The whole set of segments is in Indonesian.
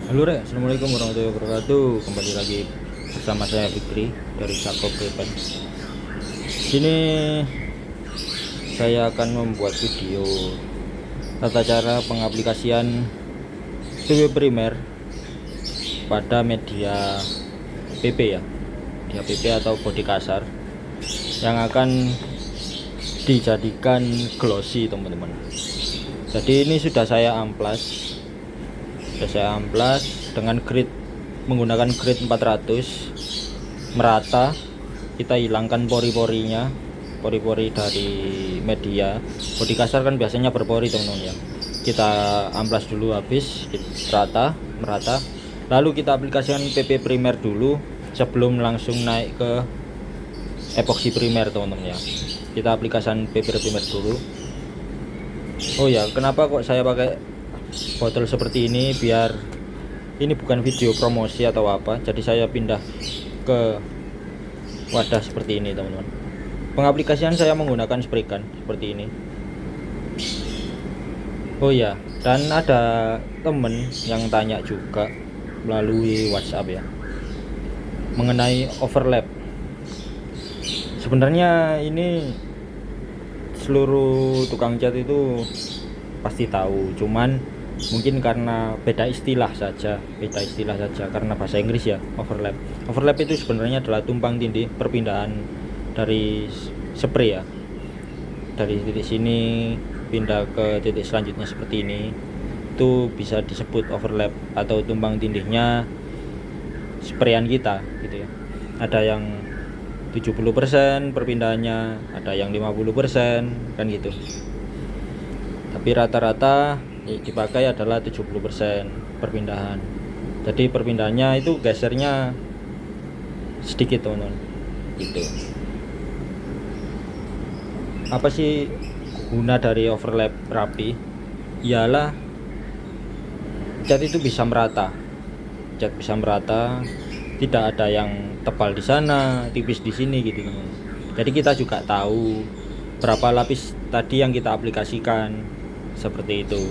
Halo Rek, Assalamualaikum warahmatullahi wabarakatuh. Kembali lagi bersama saya Fikri dari Sako Prepen. Sini saya akan membuat video tata cara pengaplikasian PW primer pada media PP ya, media PP atau bodi kasar yang akan dijadikan glossy teman-teman. Jadi ini sudah saya amplas dengan grid, menggunakan grid 400 merata. Kita hilangkan pori-porinya, pori-pori dari media. Bodi kasar kan biasanya berpori teman-teman ya. Kita amplas dulu habis merata, lalu kita aplikasikan PP primer dulu sebelum langsung naik ke epoxy primer teman-teman ya. Kita aplikasikan PP primer dulu. Oh ya, kenapa kok saya pakai botol seperti ini? Biar ini bukan video promosi atau apa, jadi saya pindah ke wadah seperti ini teman-teman. Pengaplikasian saya menggunakan spray gun seperti ini. Oh ya, dan ada temen yang tanya juga melalui WhatsApp ya, mengenai overlap. Sebenarnya ini seluruh tukang cat itu pasti tahu, cuman mungkin karena beda istilah saja, karena bahasa Inggris ya. Overlap itu sebenarnya adalah tumpang tindih, perpindahan dari spray ya, dari titik sini pindah ke titik selanjutnya seperti ini. Itu bisa disebut overlap atau tumpang tindihnya sprayan kita gitu ya. Ada yang 70% perpindahannya, ada yang 50% kan gitu. Tapi rata-rata dipakai adalah 70% perpindahan. Jadi perpindahannya itu gesernya sedikit teman-teman gitu. Apa sih guna dari overlap rapi? Ialah cat itu bisa merata, tidak ada yang tebal di sana, tipis di sini gitu teman-teman. Jadi kita juga tahu berapa lapis tadi yang kita aplikasikan, seperti itu.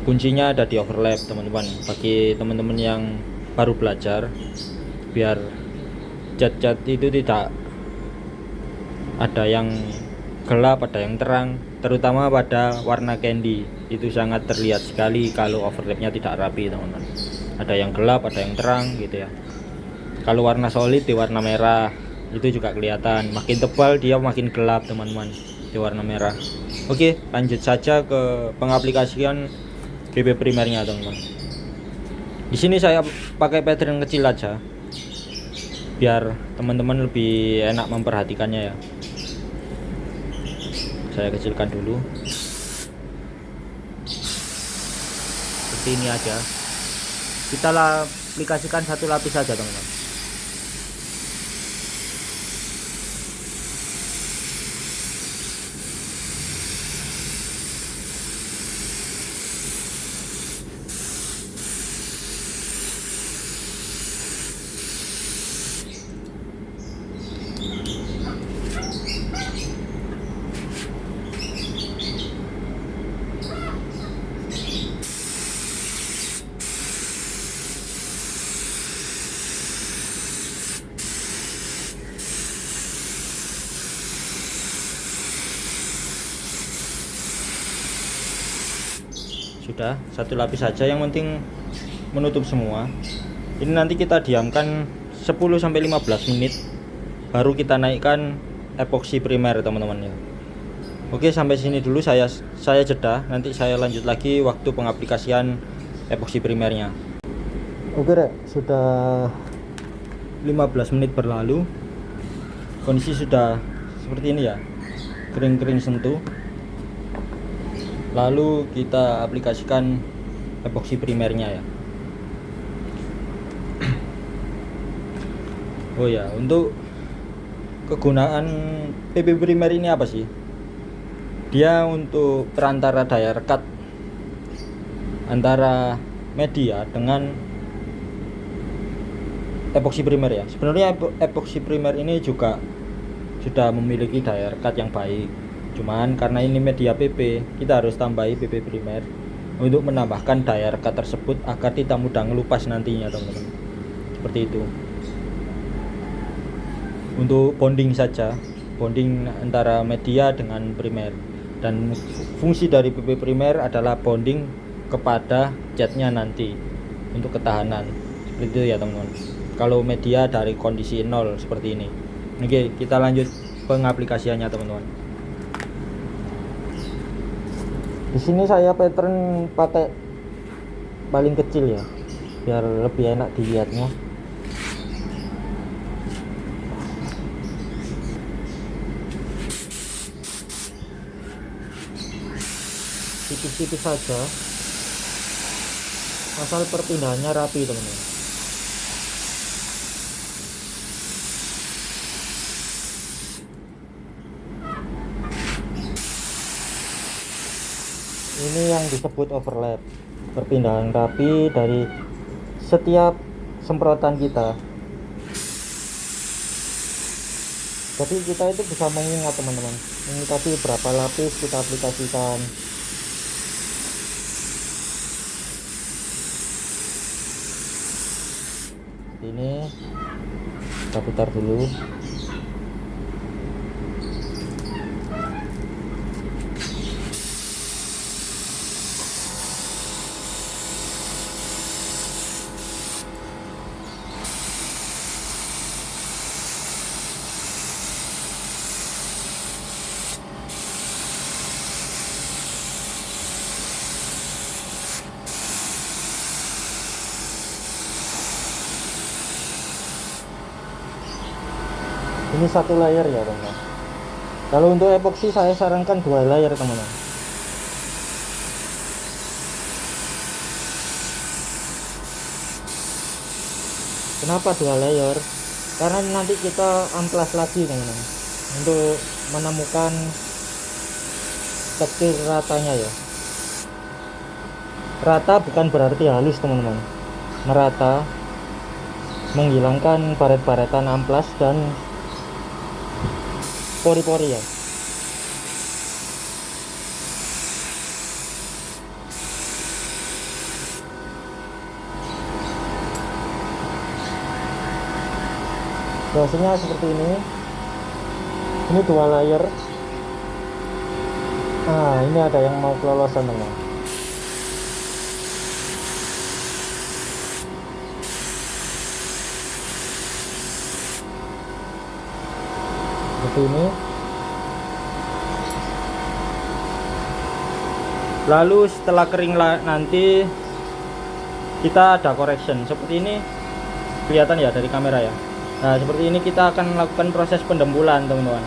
Kuncinya ada di overlap teman-teman. Bagi teman-teman yang baru belajar, biar cat-cat itu tidak ada yang gelap, ada yang terang, terutama pada warna candy. Itu sangat terlihat sekali kalau overlapnya tidak rapi teman-teman. Ada yang gelap, ada yang terang gitu ya. Kalau warna solid di warna merah itu juga kelihatan. Makin tebal dia makin gelap teman-teman di warna merah. Oke, lanjut saja ke pengaplikasian PP primernya teman-teman. Di sini saya pakai pattern kecil aja biar teman-teman lebih enak memperhatikannya ya. Saya kecilkan dulu seperti ini aja. Kita aplikasikan satu lapis saja teman-teman. Sudah satu lapis saja, yang penting menutup semua. Ini nanti kita diamkan 10-15 menit baru kita naikkan epoxy primer teman-teman ya. Oke, sampai sini dulu saya jeda, nanti saya lanjut lagi waktu pengaplikasian epoxy primernya. Oke Rek, sudah 15 menit berlalu. Kondisi sudah seperti ini ya, kering-kering sentuh. Lalu kita aplikasikan epoxy primernya ya. Oh ya, untuk kegunaan PP primer ini apa sih? Dia untuk perantara daya rekat antara media dengan epoxy primer ya. Sebenarnya epoxy primer ini juga sudah memiliki daya rekat yang baik. Cuman karena ini media PP, kita harus tambahi PP primer untuk menambahkan daya rekat tersebut agar tidak mudah ngelupas nantinya teman-teman. Seperti itu. Untuk bonding saja, bonding antara media dengan primer, dan fungsi dari PP primer adalah bonding kepada catnya nanti untuk ketahanan. Seperti itu ya teman-teman. Kalau media dari kondisi 0 seperti ini. Oke, kita lanjut pengaplikasiannya teman-teman. Di sini saya pattern pakai paling kecil ya, biar lebih enak dilihatnya. Tipis-tipis saja, asal perpindahannya rapi teman-teman. Ini yang disebut overlap, perpindahan rapi dari setiap semprotan kita. Jadi kita itu bisa mengingat teman-teman, ini tadi berapa lapis kita aplikasikan. Ini kita putar dulu. Ini satu layer ya teman-teman. Kalau untuk epoksi saya sarankan 2 layer teman-teman. Kenapa 2 layer? Karena nanti kita amplas lagi teman-teman, untuk menemukan tekstur ratanya ya. Rata bukan berarti halus teman-teman. Merata, menghilangkan baret-baretan amplas dan pori-pori ya. Biasanya seperti ini 2 layer. Nah, ini ada yang mau kelolosan teman. Seperti ini. Lalu setelah kering nanti kita ada correction seperti ini, kelihatan ya dari kamera ya. Nah, seperti ini kita akan melakukan proses pendembulan teman-teman.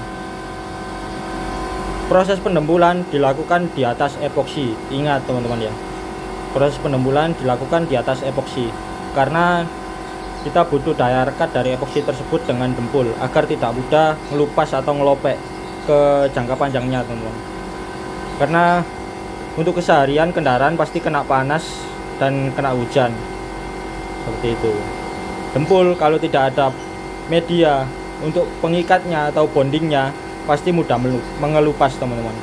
Proses pendembulan dilakukan di atas epoksi. Ingat teman-teman ya, proses pendembulan dilakukan di atas epoksi karena kita butuh daya rekat dari epoksi tersebut dengan dempul agar tidak mudah ngelupas atau ngelopek ke jangka panjangnya teman-teman. Karena untuk keseharian kendaraan pasti kena panas dan kena hujan seperti itu. Dempul kalau tidak ada media untuk pengikatnya atau bondingnya pasti mudah mengelupas teman-teman.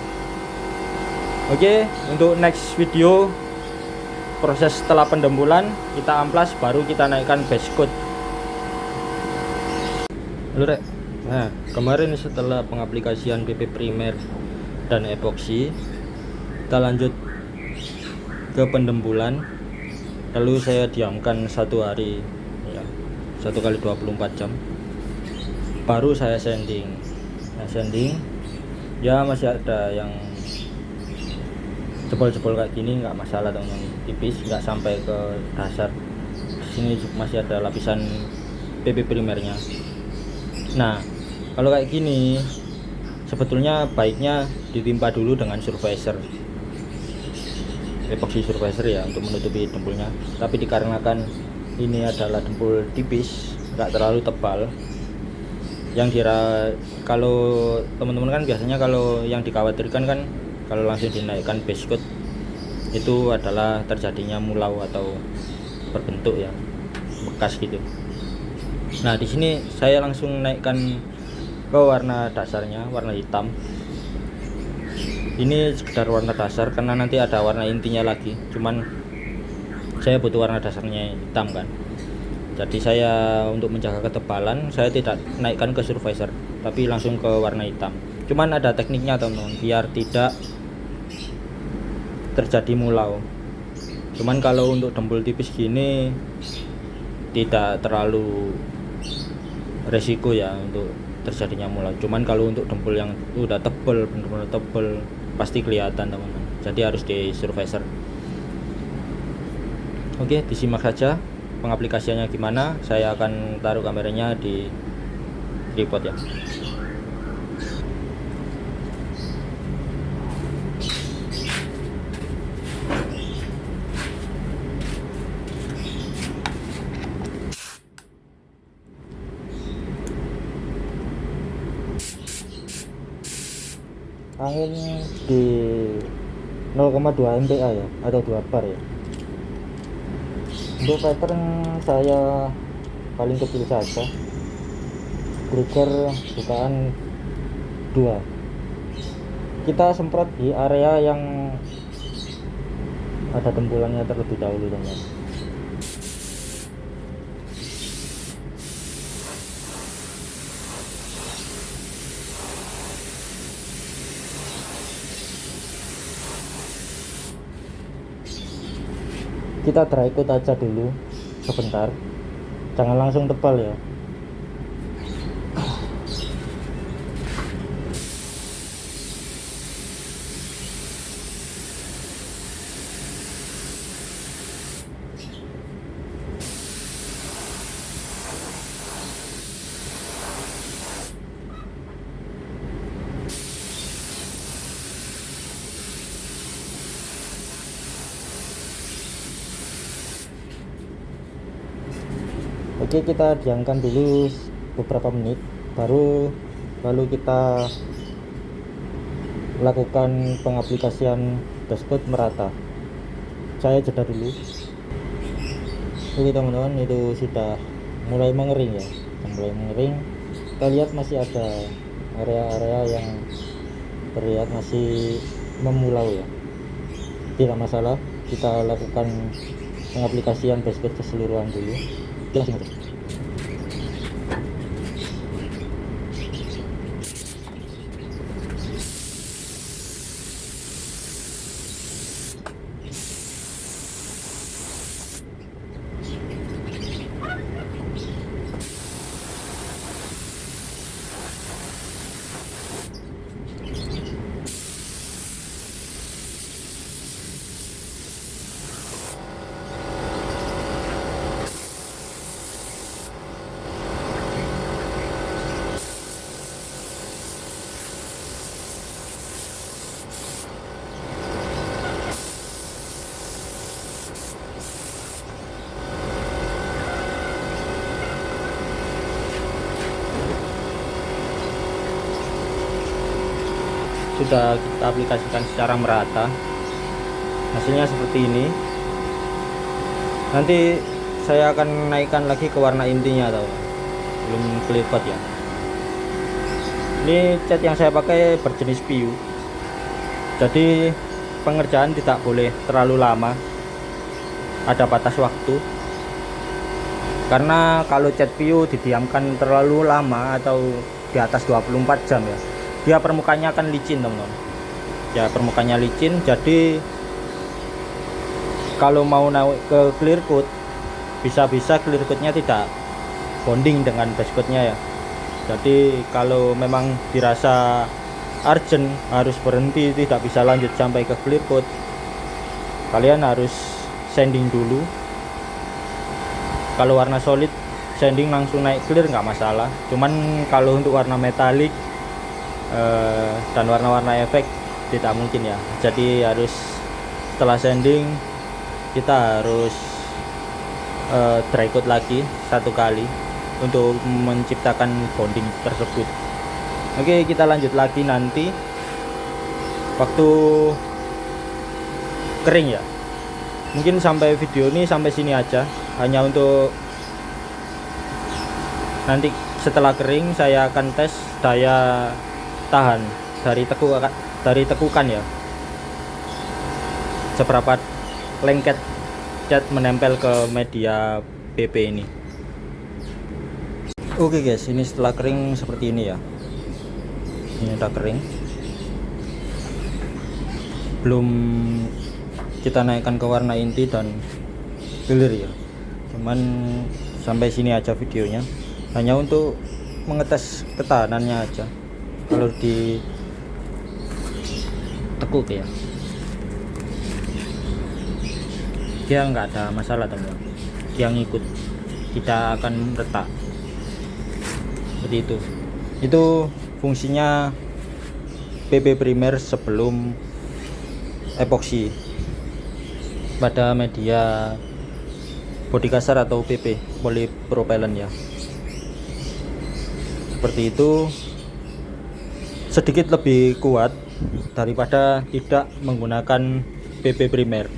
Oke, untuk next video proses setelah pendembulan kita amplas baru kita naikkan base coat. Halo Rek. Nah, kemarin setelah pengaplikasian PP primer dan epoksi, kita lanjut ke pendembulan. Lalu saya diamkan 1 hari ya, 1 kali 24 jam baru saya sanding. Nah, sanding ya masih ada yang jebol-jebol kayak gini, nggak masalah teman-teman, tipis, nggak sampai ke dasar. Sini masih ada lapisan PP primernya. Nah, kalau kayak gini sebetulnya baiknya ditimpa dulu dengan surfacer, epoxy surfacer ya, untuk menutupi dempulnya. Tapi dikarenakan ini adalah dempul tipis, nggak terlalu tebal, yang kalau teman-teman kan biasanya kalau yang dikhawatirkan kan kalau langsung dinaikkan base coat itu adalah terjadinya mulau atau berbentuk ya, bekas gitu. Nah, di sini saya langsung naikkan ke warna dasarnya, warna hitam. Ini sekedar warna dasar karena nanti ada warna intinya lagi, cuman saya butuh warna dasarnya hitam kan. Jadi saya untuk menjaga ketebalan saya tidak naikkan ke survisor tapi langsung ke warna hitam. Cuman ada tekniknya teman-teman biar tidak terjadi mulau. Cuman kalau untuk dempul tipis gini tidak terlalu resiko ya untuk terjadinya mulau. Cuman kalau untuk dempul yang udah tebel, benar-benar tebel, pasti kelihatan teman-teman. Jadi harus di survisor. Oke, disimak saja pengaplikasiannya gimana. Saya akan taruh kameranya di tripod ya. Angin di 0,2 MPa ya atau 2 bar ya. Untuk pattern saya paling kecil saja, trigger bukaan 2. Kita semprot di area yang ada tempulannya terlebih dahulu teman-teman. Kita dry coat aja dulu sebentar, jangan langsung tebal ya. Oke, kita diamkan dulu beberapa menit, lalu kita lakukan pengaplikasian base coat merata. Saya jeda dulu. Oke teman-teman, itu sudah mulai mengering ya, mulai mengering. Kita lihat masih ada area-area yang terlihat masih memulau ya. Tidak masalah, kita lakukan pengaplikasian base coat keseluruhan dulu. Kita langsung terus. Sudah kita aplikasikan secara merata, hasilnya seperti ini. Nanti saya akan naikkan lagi ke warna intinya atau belum clear coat ya. Ini cat yang saya pakai berjenis PU, jadi pengerjaan tidak boleh terlalu lama, ada batas waktu. Karena kalau cat PU didiamkan terlalu lama atau di atas 24 jam ya, dia permukaannya akan licin teman-teman ya, permukaannya licin. Jadi kalau mau naik ke clear coat, bisa-bisa clear coatnya tidak bonding dengan base coatnya ya. Jadi kalau memang dirasa urgent harus berhenti, tidak bisa lanjut sampai ke clear coat, kalian harus sanding dulu. Kalau warna solid sanding langsung naik clear nggak masalah, cuman kalau untuk warna metalik dan warna-warna efek tidak mungkin ya. Jadi harus setelah sanding kita harus dry coat lagi satu kali untuk menciptakan bonding tersebut. Oke, kita lanjut lagi nanti waktu kering ya. Mungkin sampai video ini sampai sini aja, hanya untuk nanti setelah kering saya akan tes daya tahan dari dari tekukan ya, seberapa lengket cat menempel ke media PP ini. Oke guys, ini setelah kering seperti ini ya. Ini udah kering, belum kita naikkan ke warna inti dan clear ya, cuman sampai sini aja videonya, hanya untuk mengetes ketahanannya aja. Kalau di tekuk ya, dia nggak ada masalah teman, dia ngikut, kita akan retak seperti itu. Itu fungsinya PP primer sebelum epoksi pada media bodi kasar atau PP polypropylene ya. Seperti itu, sedikit lebih kuat daripada tidak menggunakan PP primer.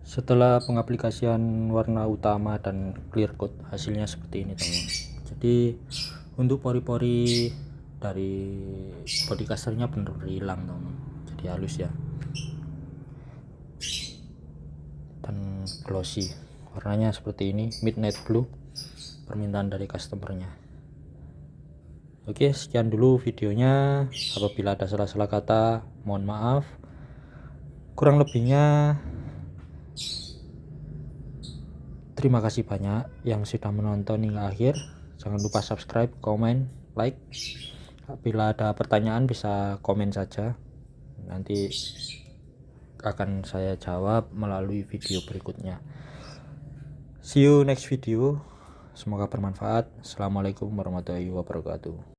Setelah pengaplikasian warna utama dan clear coat, hasilnya seperti ini teman. Jadi untuk pori-pori dari bodi kasarnya benar hilang teman, jadi halus ya dan glossy. Warnanya seperti ini, midnight blue, permintaan dari customernya. Oke, sekian dulu videonya. Apabila ada salah-salah kata, mohon maaf. Kurang lebihnya terima kasih banyak yang sudah menonton hingga akhir. Jangan lupa subscribe, komen, like. Bila ada pertanyaan bisa komen saja, nanti akan saya jawab melalui video berikutnya. See you next video, semoga bermanfaat. Assalamualaikum warahmatullahi wabarakatuh.